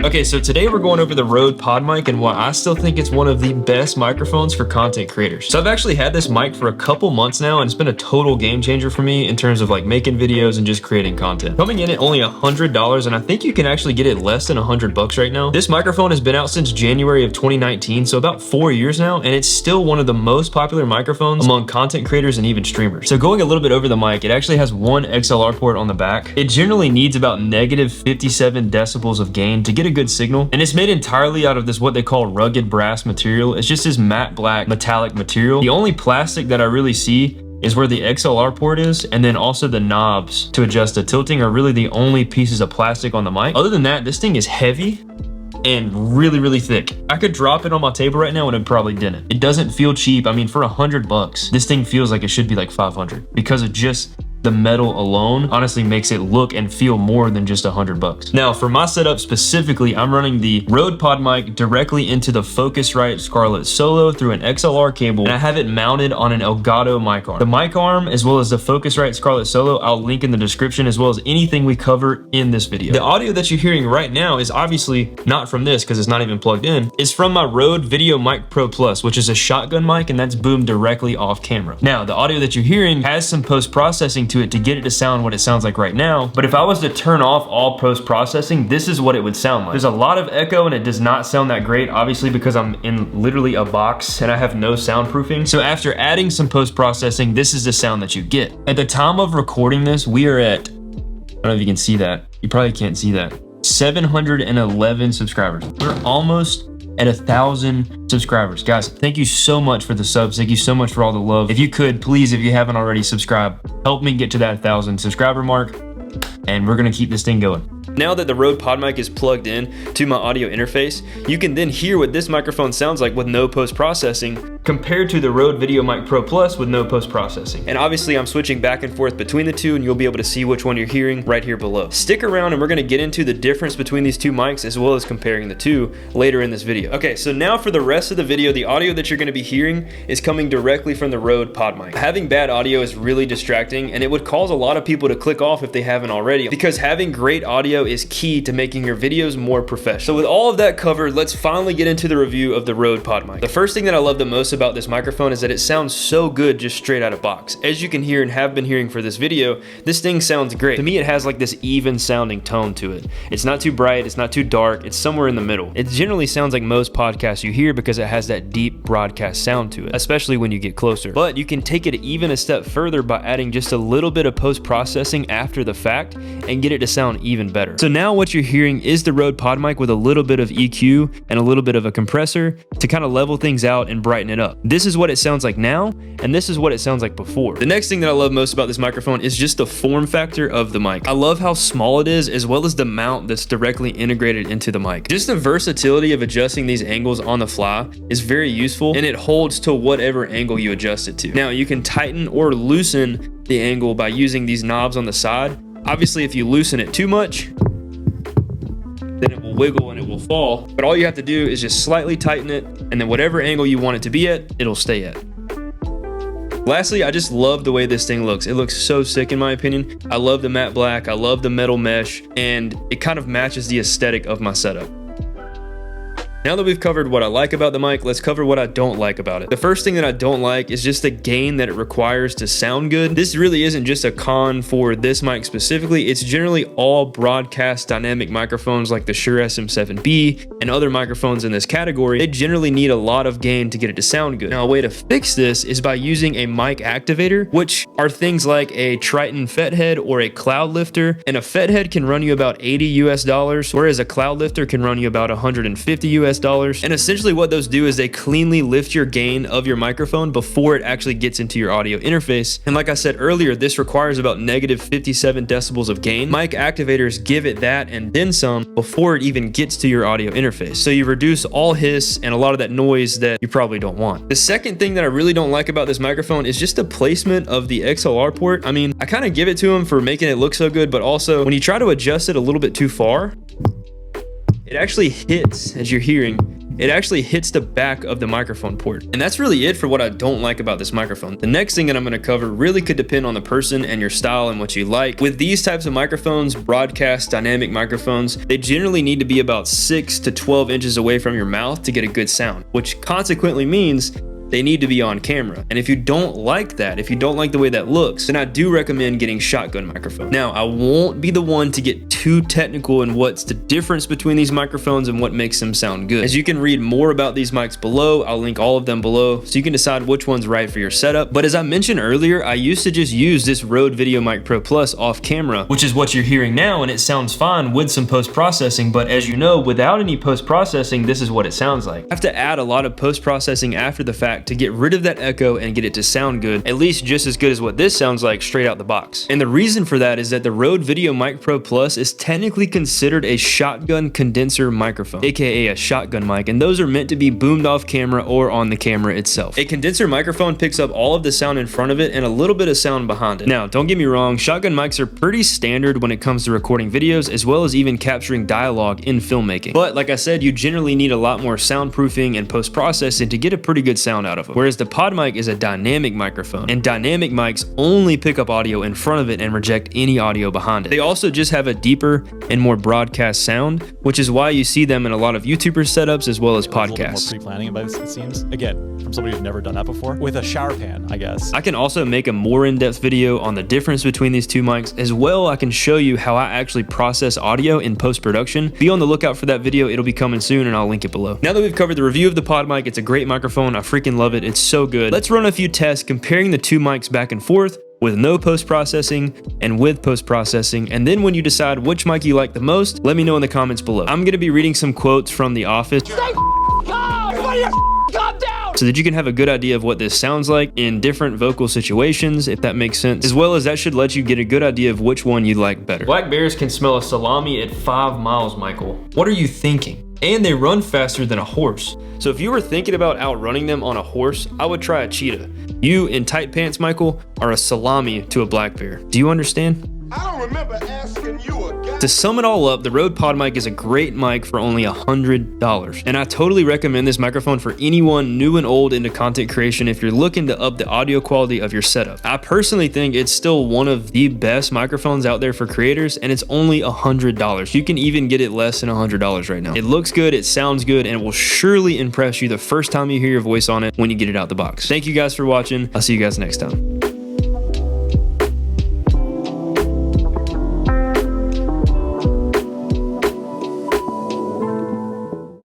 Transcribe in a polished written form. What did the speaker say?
Okay, so today we're going over the Rode PodMic and why I still think it's one of the best microphones for content creators. So I've actually had this mic for a couple months now, and it's been a total game changer for me in terms of like making videos and just creating content. Coming in at only $100, and I think you can actually get it less than $100 right now. This microphone has been out since January of 2019, so about 4 years now, and it's still one of the most popular microphones among content creators and even streamers. So going a little bit over the mic, it actually has one XLR port on the back. It generally needs about negative 57 decibels of gain to get a good signal, and it's made entirely out of this what they call rugged brass material. It's just this matte black metallic material. The only plastic that I really see is where the XLR port is, and then also the knobs to adjust the tilting are really the only pieces of plastic on the mic. Other than that, this thing is heavy and really thick. I could drop it on my table right now and it probably didn't. It doesn't feel cheap. I mean, for $100, this thing feels like it should be like 500 because of just the metal alone honestly makes it look and feel more than just $100. Now, for my setup specifically, I'm running the Rode PodMic directly into the Focusrite Scarlett Solo through an XLR cable, and I have it mounted on an Elgato mic arm. The mic arm, as well as the Focusrite Scarlett Solo, I'll link in the description, as well as anything we cover in this video. The audio that you're hearing right now is obviously not from this because it's not even plugged in. It's from my Rode Video Mic Pro Plus, which is a shotgun mic, and that's boomed directly off camera. Now, the audio that you're hearing has some post-processing to it to get it to sound what it sounds like right now, but if I was to turn off all post-processing, this is what it would sound like. There's a lot of echo and it does not sound that great, obviously because I'm in literally a box and I have no soundproofing. So after adding some post-processing, this is the sound that you get. At the time of recording this, we are at, I don't know if you can see that. You probably can't see that. 711 subscribers. We're almost at 1,000 subscribers. Guys, thank you so much for the subs. Thank you so much for all the love. If you could, please, if you haven't already, subscribe. Help me get to that 1,000 subscriber mark, and we're gonna keep this thing going. Now that the Rode PodMic is plugged in to my audio interface, you can then hear what this microphone sounds like with no post-processing compared to the Rode Video Mic Pro Plus with no post-processing. And obviously I'm switching back and forth between the two, and you'll be able to see which one you're hearing right here below. Stick around and we're gonna get into the difference between these two mics as well as comparing the two later in this video. Okay, so now for the rest of the video, the audio that you're gonna be hearing is coming directly from the Rode PodMic. Having bad audio is really distracting, and it would cause a lot of people to click off if they haven't already, because having great audio is key to making your videos more professional. So with all of that covered, let's finally get into the review of the Rode PodMic. The first thing that I love the most about this microphone is that it sounds so good just straight out of box. As you can hear and have been hearing for this video, this thing sounds great. To me, it has like this even sounding tone to it. It's not too bright, it's not too dark, it's somewhere in the middle. It generally sounds like most podcasts you hear because it has that deep broadcast sound to it, especially when you get closer. But you can take it even a step further by adding just a little bit of post-processing after the fact and get it to sound even better. So now what you're hearing is the Rode PodMic with a little bit of EQ and a little bit of a compressor to kind of level things out and brighten it up. This is what it sounds like now, and this is what it sounds like before. The next thing that I love most about this microphone is just the form factor of the mic. I love how small it is, as well as the mount that's directly integrated into the mic. Just the versatility of adjusting these angles on the fly is very useful, and it holds to whatever angle you adjust it to. Now, you can tighten or loosen the angle by using these knobs on the side. Obviously, if you loosen it too much, then it will wiggle and it will fall. But all you have to do is just slightly tighten it, and then whatever angle you want it to be at, it'll stay at. Lastly, I just love the way this thing looks. It looks so sick in my opinion. I love the matte black, I love the metal mesh, and it kind of matches the aesthetic of my setup. Now that we've covered what I like about the mic, let's cover what I don't like about it. The first thing that I don't like is just the gain that it requires to sound good. This really isn't just a con for this mic specifically. It's generally all broadcast dynamic microphones like the Shure SM7B and other microphones in this category. They generally need a lot of gain to get it to sound good. Now, a way to fix this is by using a mic activator, which are things like a Triton FET head or a cloud lifter. And a FET head can run you about $80 US, whereas a cloud lifter can run you about $150 US. And essentially what those do is they cleanly lift your gain of your microphone before it actually gets into your audio interface. And like I said earlier, this requires about negative 57 decibels of gain. Mic activators give it that and then some before it even gets to your audio interface. So you reduce all hiss and a lot of that noise that you probably don't want. The second thing that I really don't like about this microphone is just the placement of the XLR port. I mean, I kind of give it to him for making it look so good, but also when you try to adjust it a little bit too far, it actually hits, as you're hearing, it actually hits the back of the microphone port. And that's really it for what I don't like about this microphone. The next thing that I'm gonna cover really could depend on the person and your style and what you like. With these types of microphones, broadcast dynamic microphones, they generally need to be about 6 to 12 inches away from your mouth to get a good sound, which consequently means they need to be on camera. And if you don't like that, if you don't like the way that looks, then I do recommend getting shotgun microphone. Now, I won't be the one to get too technical in what's the difference between these microphones and what makes them sound good. As you can read more about these mics below, I'll link all of them below so you can decide which one's right for your setup. But as I mentioned earlier, I used to just use this Rode VideoMic Pro Plus off camera, which is what you're hearing now, and it sounds fine with some post-processing, but as you know, without any post-processing, this is what it sounds like. I have to add a lot of post-processing after the fact to get rid of that echo and get it to sound good, at least just as good as what this sounds like straight out the box. And the reason for that is that the Rode VideoMic Pro Plus is technically considered a shotgun condenser microphone, aka a shotgun mic, and those are meant to be boomed off camera or on the camera itself. A condenser microphone picks up all of the sound in front of it and a little bit of sound behind it. Now, don't get me wrong, shotgun mics are pretty standard when it comes to recording videos as well as even capturing dialogue in filmmaking. But like I said, you generally need a lot more soundproofing and post-processing to get a pretty good sound out of them. Whereas the PodMic is a dynamic microphone, and dynamic mics only pick up audio in front of it and reject any audio behind it. They also just have a deeper and more broadcast sound, which is why you see them in a lot of YouTuber setups as well as podcasts. A little bit more pre-planning about this, it seems. Again, from somebody who's never done that before. With a shower pan, I guess. I can also make a more in-depth video on the difference between these two mics. As well, I can show you how I actually process audio in post-production. Be on the lookout for that video. It'll be coming soon and I'll link it below. Now that we've covered the review of the PodMic, it's a great microphone. I freaking love it. It's so good. Let's run a few tests comparing the two mics back and forth with no post-processing and with post-processing, and then when you decide which mic you like the most, let me know in the comments below. I'm gonna be reading some quotes from The Office so that you can have a good idea of what this sounds like in different vocal situations, if that makes sense, as well as that should let you get a good idea of which one you like better. Black bears can smell a salami at 5 miles, Michael. What are you thinking? And they run faster than a horse. So if you were thinking about outrunning them on a horse, I would try a cheetah. You, in tight pants, Michael, are a salami to a black bear. Do you understand? I don't remember asking you a guy. To sum it all up, the Rode PodMic is a great mic for only $100. And I totally recommend this microphone for anyone new and old into content creation if you're looking to up the audio quality of your setup. I personally think it's still one of the best microphones out there for creators, and it's only $100. You can even get it less than $100 right now. It looks good, it sounds good, and it will surely impress you the first time you hear your voice on it when you get it out the box. Thank you guys for watching. I'll see you guys next time.